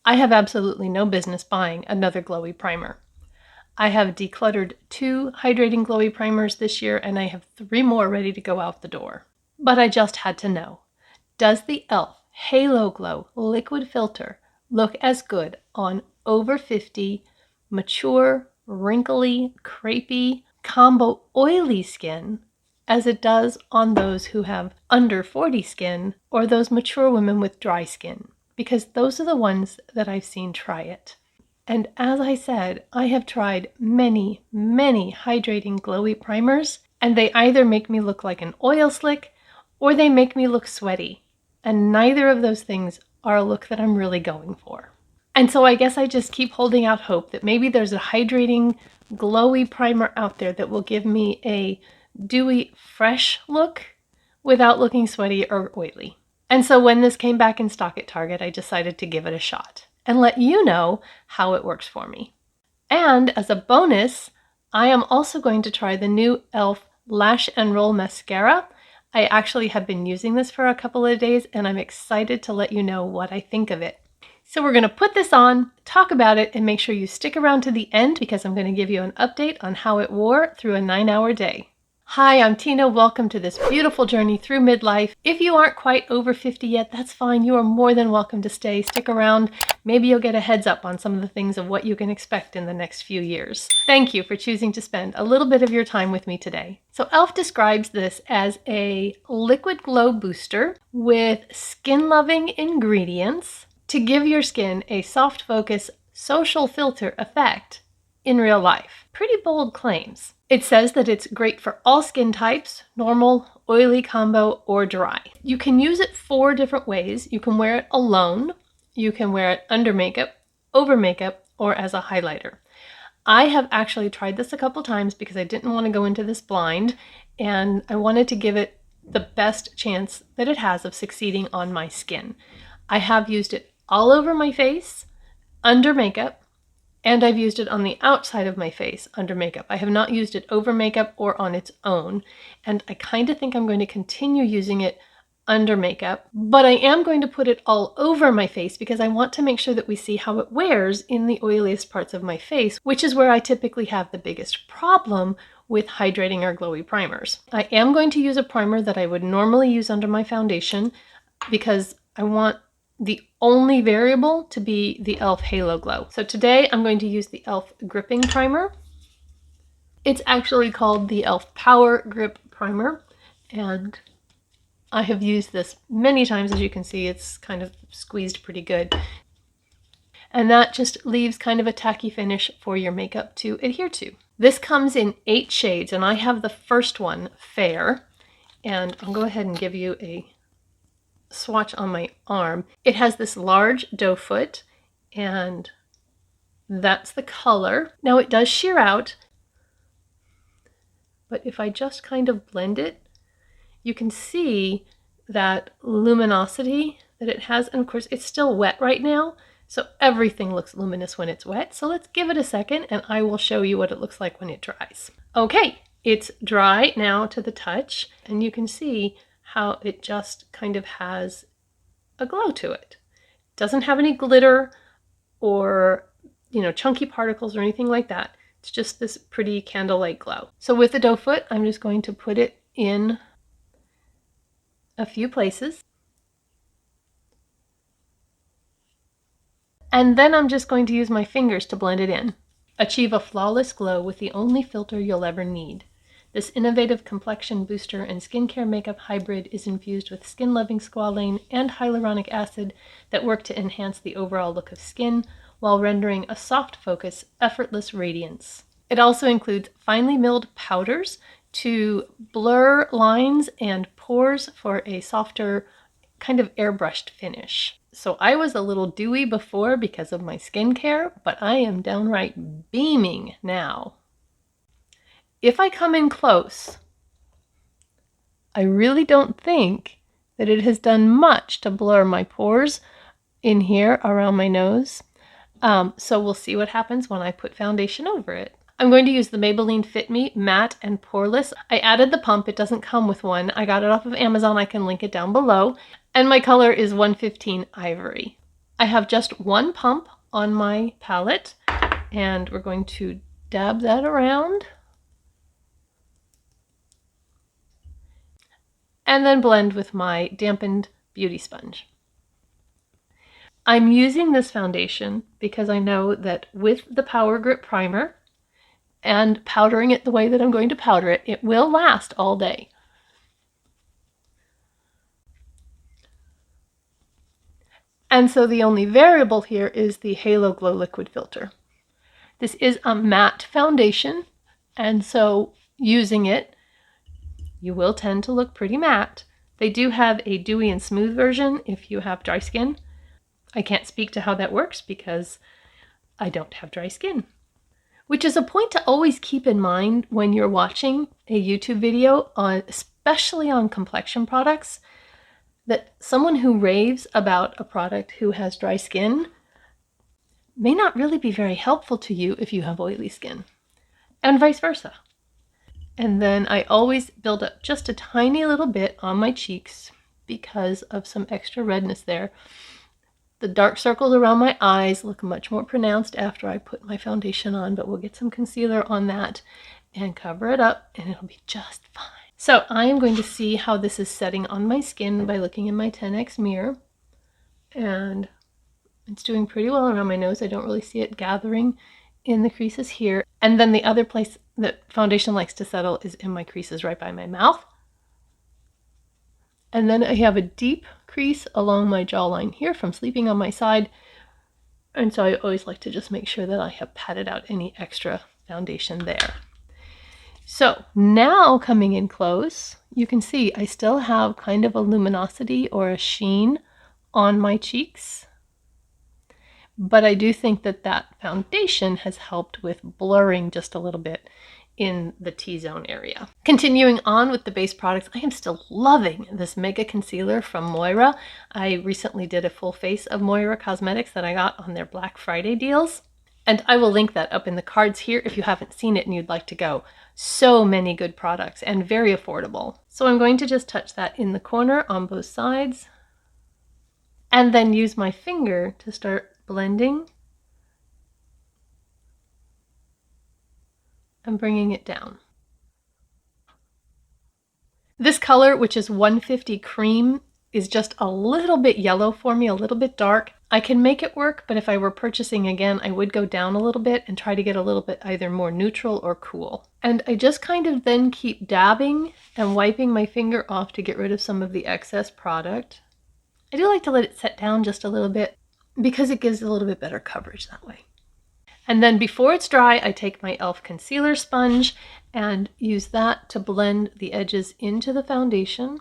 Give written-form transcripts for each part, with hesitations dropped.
I have absolutely no business buying another glowy primer. I have decluttered 2 hydrating glowy primers this year, and I have 3 more ready to go out the door. But I just had to know, does the e.l.f. Halo Glow Liquid Filter look as good on over 50, mature, wrinkly, crepey, combo oily skin as it does on those who have under 40 skin or those mature women with dry skin? Because those are the ones that I've seen try it. And as I said, I have tried many, many hydrating glowy primers, and they either make me look like an oil slick or they make me look sweaty. And neither of those things are a look that I'm really going for. And so I guess I just keep holding out hope that maybe there's a hydrating glowy primer out there that will give me a dewy, fresh look without looking sweaty or oily. And so when this came back in stock at Target, I decided to give it a shot and let you know how it works for me. And as a bonus, I am also going to try the new e.l.f. Lash N Roll Mascara. I actually have been using this for a couple of days, and I'm excited to let you know what I think of it. So we're going to put this on, talk about it, and make sure you stick around to the end because I'm going to give you an update on how it wore through a 9-hour day. Hi, I'm Tina. Welcome to this beautiful journey through midlife. If you aren't quite over 50 yet, that's fine. You are more than welcome to stay. Stick around. Maybe you'll get a heads up on some of the things of what you can expect in the next few years. Thank you for choosing to spend a little bit of your time with me today. So e.l.f. describes this as a liquid glow booster with skin-loving ingredients to give your skin a soft focus social filter effect in real life. Pretty bold claims. It says that it's great for all skin types, normal, oily combo, or dry. You can use it 4 different ways. You can wear it alone, you can wear it under makeup, over makeup, or as a highlighter. I have actually tried this a couple times because I didn't want to go into this blind, and I wanted to give it the best chance that it has of succeeding on my skin. I have used it all over my face, under makeup, and I've used it on the outside of my face under makeup. I have not used it over makeup or on its own, and I kind of think I'm going to continue using it under makeup, but I am going to put it all over my face because I want to make sure that we see how it wears in the oiliest parts of my face, which is where I typically have the biggest problem with hydrating or glowy primers. I am going to use a primer that I would normally use under my foundation because I want the only variable to be the e.l.f. Halo Glow. So today I'm going to use the e.l.f. Gripping Primer. It's actually called the e.l.f. Power Grip Primer, and I have used this many times. As you can see, it's kind of squeezed pretty good. And that just leaves kind of a tacky finish for your makeup to adhere to. This comes in 8 shades, and I have the first one, Fair, and I'll go ahead and give you a swatch on my arm. It has this large doe foot, and that's the color. Now it does sheer out, but if I just kind of blend it, you can see that luminosity that it has, and of course it's still wet right now, so everything looks luminous when it's wet. So let's give it a second and I will show you what it looks like when it dries. Okay, it's dry now to the touch, and you can see how it just kind of has a glow to it. It doesn't have any glitter or, chunky particles or anything like that. It's just this pretty candlelight glow. So with the doe foot, I'm just going to put it in a few places. And then I'm just going to use my fingers to blend it in. Achieve a flawless glow with the only filter you'll ever need. This innovative complexion booster and skincare makeup hybrid is infused with skin-loving squalane and hyaluronic acid that work to enhance the overall look of skin while rendering a soft focus, effortless radiance. It also includes finely milled powders to blur lines and pores for a softer, kind of airbrushed finish. So I was a little dewy before because of my skincare, but I am downright beaming now. If I come in close, I really don't think that it has done much to blur my pores in here around my nose. So we'll see what happens when I put foundation over it. I'm going to use the Maybelline Fit Me Matte and Poreless. I added the pump. It doesn't come with one. I got it off of Amazon. I can link it down below. And my color is 115 Ivory. I have just one pump on my palette, and we're going to dab that around and then blend with my dampened beauty sponge. I'm using this foundation because I know that with the Power Grip Primer and powdering it the way that I'm going to powder it, it will last all day. And so the only variable here is the Halo Glow Liquid Filter. This is a matte foundation, and so using it, you will tend to look pretty matte. They do have a dewy and smooth version if you have dry skin. I can't speak to how that works because I don't have dry skin. Which is a point to always keep in mind when you're watching a YouTube video, especially on complexion products, that someone who raves about a product who has dry skin may not really be very helpful to you if you have oily skin, and vice versa. And then I always build up just a tiny little bit on my cheeks because of some extra redness there. The dark circles around my eyes look much more pronounced after I put my foundation on, but we'll get some concealer on that and cover it up and it'll be just fine. So I am going to see how this is setting on my skin by looking in my 10x mirror. And it's doing pretty well around my nose. I don't really see it gathering in the creases here. And then the other place that foundation likes to settle is in my creases right by my mouth. And then I have a deep crease along my jawline here from sleeping on my side. And so I always like to just make sure that I have patted out any extra foundation there. So now coming in close, you can see I still have kind of a luminosity or a sheen on my cheeks. But I do think that that foundation has helped with blurring just a little bit in the T-zone area. Continuing on with the base products, I am still loving this Mega Concealer from Moira. I recently did a full face of Moira Cosmetics that I got on their Black Friday deals. And I will link that up in the cards here if you haven't seen it and you'd like to go. So many good products and very affordable. So I'm going to just touch that in the corner on both sides. And then use my finger to start blending and bringing it down. This color, which is 150 Cream, is just a little bit yellow for me, a little bit dark. I can make it work, but if I were purchasing again, I would go down a little bit and try to get a little bit either more neutral or cool. And I just kind of then keep dabbing and wiping my finger off to get rid of some of the excess product. I do like to let it set down just a little bit because it gives a little bit better coverage that way. And then before it's dry, I take my e.l.f. concealer sponge and use that to blend the edges into the foundation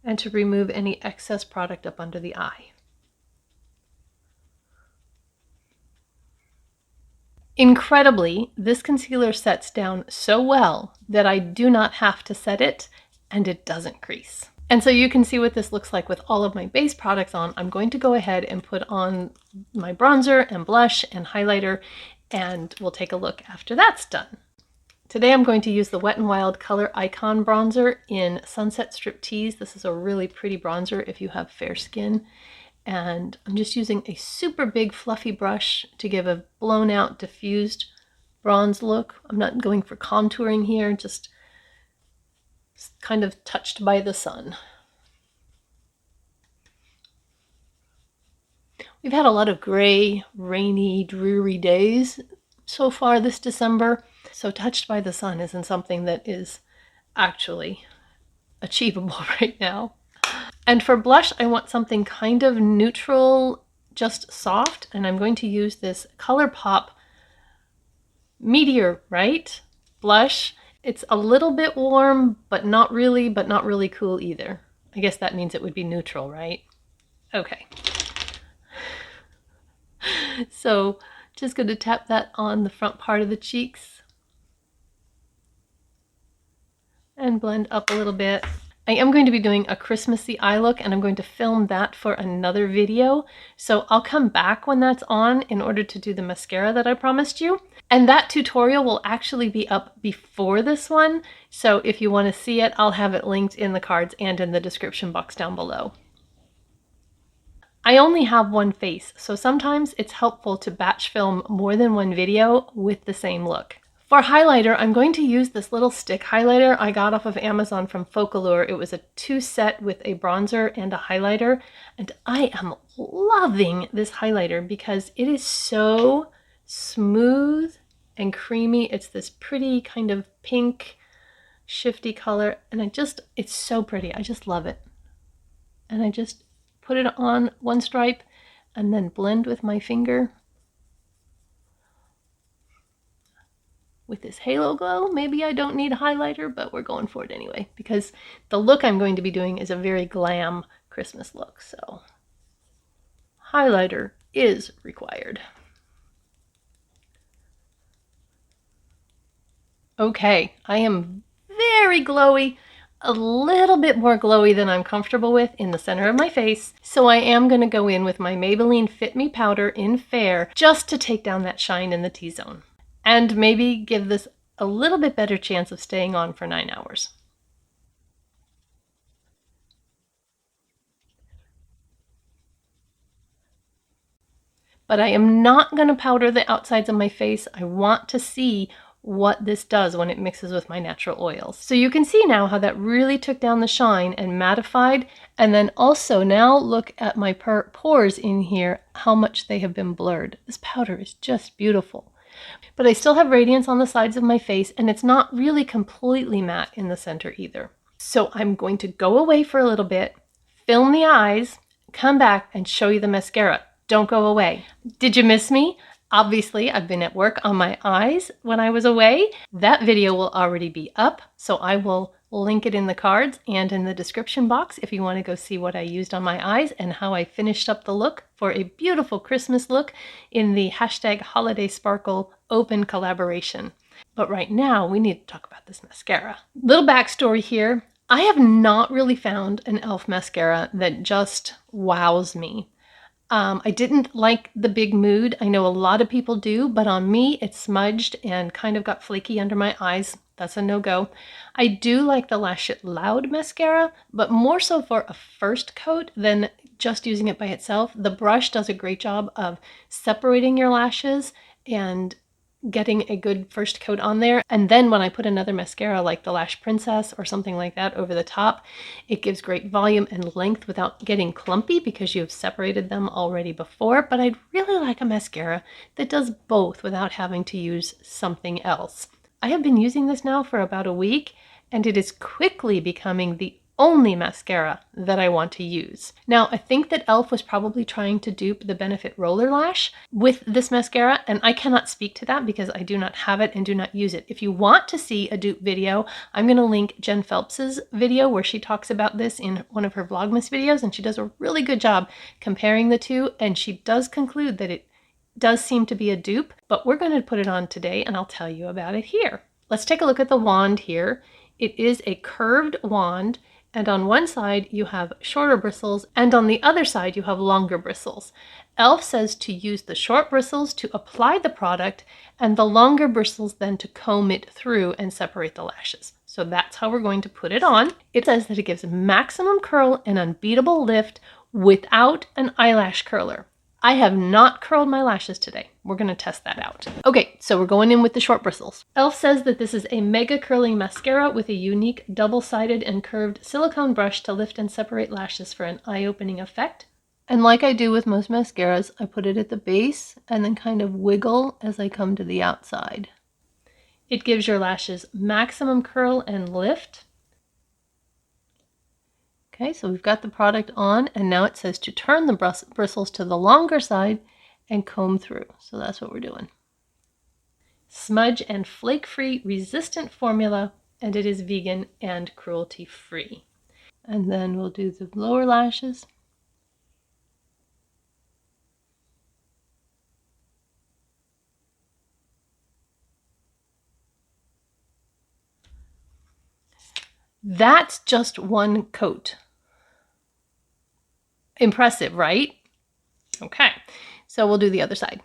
and to remove any excess product up under the eye. Incredibly, this concealer sets down so well that I do not have to set it and it doesn't crease. And so you can see what this looks like with all of my base products on. I'm going to go ahead and put on my bronzer and blush and highlighter, and we'll take a look after that's done. Today I'm going to use the Wet n Wild Color Icon Bronzer in Sunset Striptease. This is a really pretty bronzer if you have fair skin. And I'm just using a super big fluffy brush to give a blown out diffused bronze look. I'm not going for contouring here, just kind of touched by the sun. We've had a lot of gray, rainy, dreary days so far this December, so touched by the sun isn't something that is actually achievable right now. And for blush, I want something kind of neutral, just soft, and I'm going to use this Colourpop Meteor, right? Blush. It's a little bit warm, but not really cool either. I guess that means it would be neutral, right? Okay. So just going to tap that on the front part of the cheeks and blend up a little bit. I am going to be doing a Christmassy eye look, and I'm going to film that for another video. So I'll come back when that's on in order to do the mascara that I promised you. And that tutorial will actually be up before this one. So if you want to see it, I'll have it linked in the cards and in the description box down below. I only have one face, so sometimes it's helpful to batch film more than one video with the same look. For highlighter, I'm going to use this little stick highlighter I got off of Amazon from Focallure. It was a 2-set with a bronzer and a highlighter, and I am loving this highlighter because it is so smooth and creamy. It's this pretty kind of pink, shifty color, and it's so pretty. I just love it. And I just put it on one stripe and then blend with my finger. With this halo glow, maybe I don't need a highlighter, but we're going for it anyway, because the look I'm going to be doing is a very glam Christmas look, so highlighter is required. Okay, I am very glowy, a little bit more glowy than I'm comfortable with in the center of my face, so I am going to go in with my Maybelline Fit Me powder in Fair just to take down that shine in the T-zone. And maybe give this a little bit better chance of staying on for 9 hours. But I am not going to powder the outsides of my face. I want to see what this does when it mixes with my natural oils. So you can see now how that really took down the shine and mattified. And then also now look at my pores in here, how much they have been blurred. This powder is just beautiful. But I still have radiance on the sides of my face, and it's not really completely matte in the center either. So I'm going to go away for a little bit, film the eyes, come back and show you the mascara. Don't go away. Did you miss me? Obviously, I've been at work on my eyes when I was away. That video will already be up, so I will link it in the cards and in the description box if you want to go see what I used on my eyes and how I finished up the look for a beautiful Christmas look in the #HolidaySparkle open collaboration. But right now, we need to talk about this mascara. Little backstory here. I have not really found an e.l.f. mascara that just wows me. I didn't like the Big Mood. I know a lot of people do, but on me it smudged and kind of got flaky under my eyes. That's a no-go. I do like the Lash It Loud mascara, but more so for a first coat than just using it by itself. The brush does a great job of separating your lashes and getting a good first coat on there. And then when I put another mascara like the Lash Princess or something like that over the top, it gives great volume and length without getting clumpy because you've separated them already before. But I'd really like a mascara that does both without having to use something else. I have been using this now for about a week, and it is quickly becoming the only mascara that I want to use. Now, I think that e.l.f. was probably trying to dupe the Benefit Roller Lash with this mascara, and I cannot speak to that because I do not have it and do not use it. If you want to see a dupe video, I'm going to link Jen Phelps's video where she talks about this in one of her Vlogmas videos, and she does a really good job comparing the two, and she does conclude that it does seem to be a dupe, but we're going to put it on today and I'll tell you about it here. Let's take a look at the wand here. It is a curved wand, and on one side you have shorter bristles and on the other side you have longer bristles. e.l.f. says to use the short bristles to apply the product and the longer bristles then to comb it through and separate the lashes. So that's how we're going to put it on. It says that it gives maximum curl and unbeatable lift without an eyelash curler. I have not curled my lashes today. We're going to test that out. Okay, so we're going in with the short bristles. e.l.f. says that this is a mega curling mascara with a unique double-sided and curved silicone brush to lift and separate lashes for an eye-opening effect. And like I do with most mascaras, I put it at the base and then kind of wiggle as I come to the outside. It gives your lashes maximum curl and lift. Okay, so we've got the product on, and now it says to turn the bristles to the longer side and comb through. So that's what we're doing. Smudge and flake-free resistant formula, and it is vegan and cruelty-free. And then we'll do the lower lashes. That's just one coat. Impressive, right? Okay, so we'll do the other side.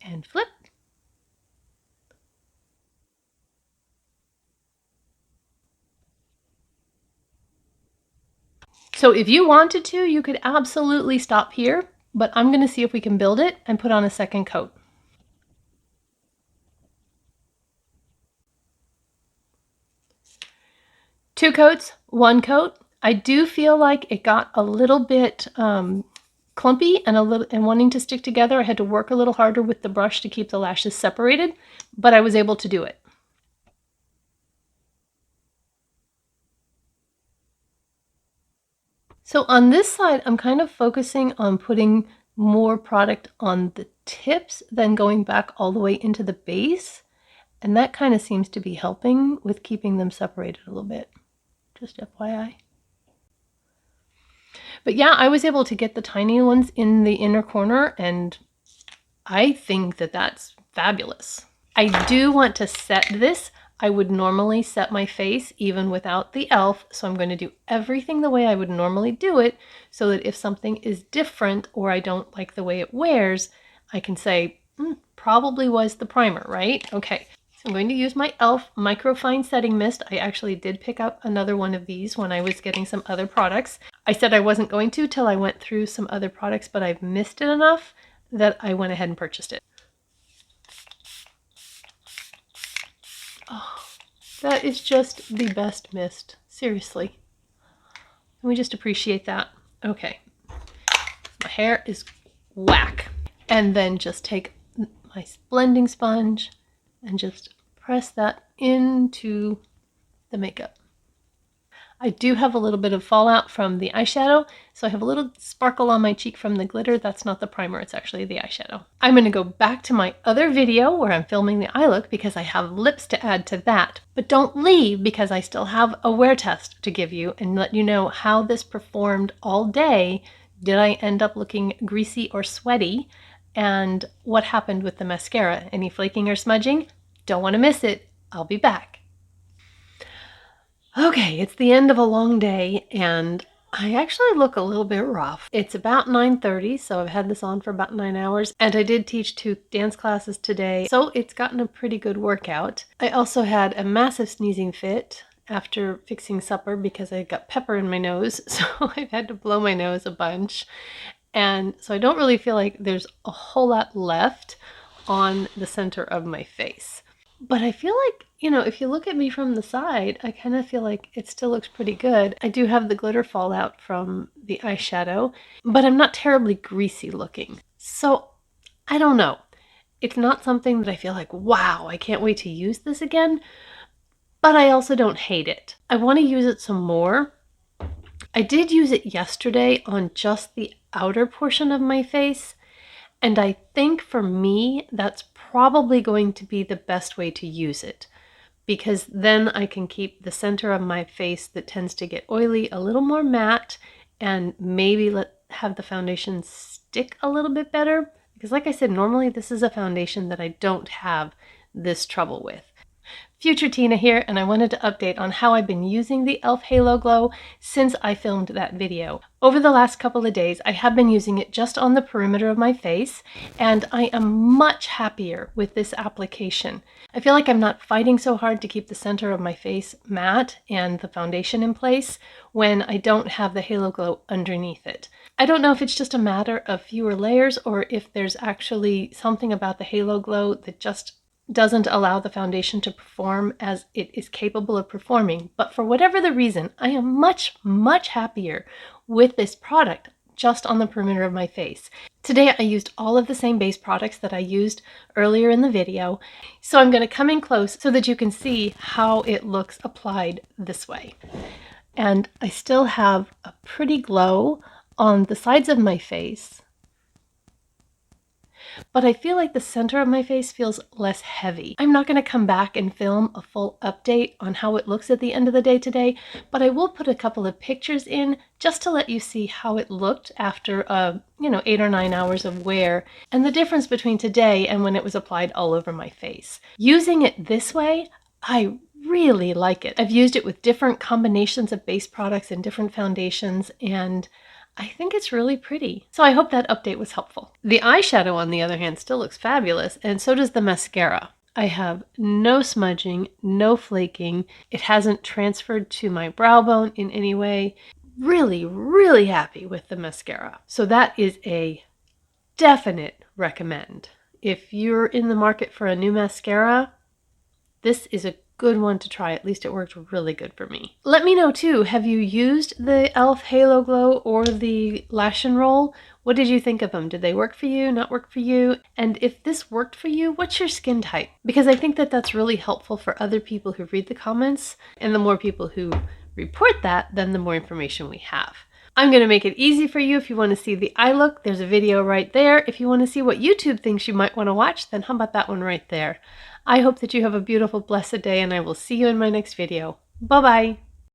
And flip. So if you wanted to, you could absolutely stop here, but I'm going to see if we can build it and put on a second coat. Two coats, one coat. I do feel like it got a little bit clumpy and wanting to stick together. I had to work a little harder with the brush to keep the lashes separated, but I was able to do it. So on this side, I'm kind of focusing on putting more product on the tips than going back all the way into the base. And that kind of seems to be helping with keeping them separated a little bit. Just FYI. But yeah, I was able to get the tiny ones in the inner corner, and I think that that's fabulous. I do want to set this. I would normally set my face even without the e.l.f., so I'm going to do everything the way I would normally do it, so that if something is different or I don't like the way it wears, I can say, probably was the primer, right? Okay. I'm going to use my e.l.f. Microfine Setting Mist. I actually did pick up another one of these when I was getting some other products. I said I wasn't going to till I went through some other products, but I've missed it enough that I went ahead and purchased it. Oh, that is just the best mist. Seriously. Can we just appreciate that? Okay. My hair is whack. And then just take my blending sponge and just press that into the makeup. I do have a little bit of fallout from the eyeshadow, so I have a little sparkle on my cheek from the glitter. That's not the primer, it's actually the eyeshadow. I'm going to go back to my other video where I'm filming the eye look because I have lips to add to that. But don't leave because I still have a wear test to give you and let you know how this performed all day. Did I end up looking greasy or sweaty? And what happened with the mascara? Any flaking or smudging? Don't want to miss it. I'll be back. Okay, it's the end of a long day and I actually look a little bit rough. It's about 9:30, so I've had this on for about 9 hours, and I did teach 2 dance classes today, so it's gotten a pretty good workout. I also had a massive sneezing fit after fixing supper because I got pepper in my nose, so I've had to blow my nose a bunch. And so I don't really feel like there's a whole lot left on the center of my face. But I feel like, you know, if you look at me from the side, I kind of feel like it still looks pretty good. I do have the glitter fallout from the eyeshadow, but I'm not terribly greasy looking. So I don't know. It's not something that I feel like, wow, I can't wait to use this again. But I also don't hate it. I want to use it some more. I did use it yesterday on just the outer portion of my face. And I think for me, that's probably going to be the best way to use it, because then I can keep the center of my face that tends to get oily a little more matte and maybe have the foundation stick a little bit better. Because like I said, normally this is a foundation that I don't have this trouble with. Future Tina here, and I wanted to update on how I've been using the e.l.f. Halo Glow since I filmed that video. Over the last couple of days, I have been using it just on the perimeter of my face, and I am much happier with this application. I feel like I'm not fighting so hard to keep the center of my face matte and the foundation in place when I don't have the Halo Glow underneath it. I don't know if it's just a matter of fewer layers or if there's actually something about the Halo Glow that just doesn't allow the foundation to perform as it is capable of performing. But for whatever the reason, I am much, much happier with this product just on the perimeter of my face. Today I used all of the same base products that I used earlier in the video, so I'm going to come in close so that you can see how it looks applied this way. And I still have a pretty glow on the sides of my face, but I feel like the center of my face feels less heavy. I'm not going to come back and film a full update on how it looks at the end of the day today, but I will put a couple of pictures in just to let you see how it looked after 8 or 9 hours of wear, and the difference between today and when it was applied all over my face. Using it this way, I really like it. I've used it with different combinations of base products and different foundations, and I think it's really pretty. So I hope that update was helpful. The eyeshadow, on the other hand, still looks fabulous, and so does the mascara. I have no smudging, no flaking. It hasn't transferred to my brow bone in any way. really, really happy with the mascara. So that is a definite recommend. If you're in the market for a new mascara, this is a good one to try. At least it worked really good for me. Let me know too, have you used the e.l.f. Halo Glow or the Lash N Roll? What did you think of them? Did they work for you, not work for you? And if this worked for you, what's your skin type? Because I think that that's really helpful for other people who read the comments, and the more people who report that, then the more information we have. I'm going to make it easy for you if you want to see the eye look. There's a video right there. If you want to see what YouTube thinks you might want to watch, then how about that one right there? I hope that you have a beautiful, blessed day, and I will see you in my next video. Bye-bye.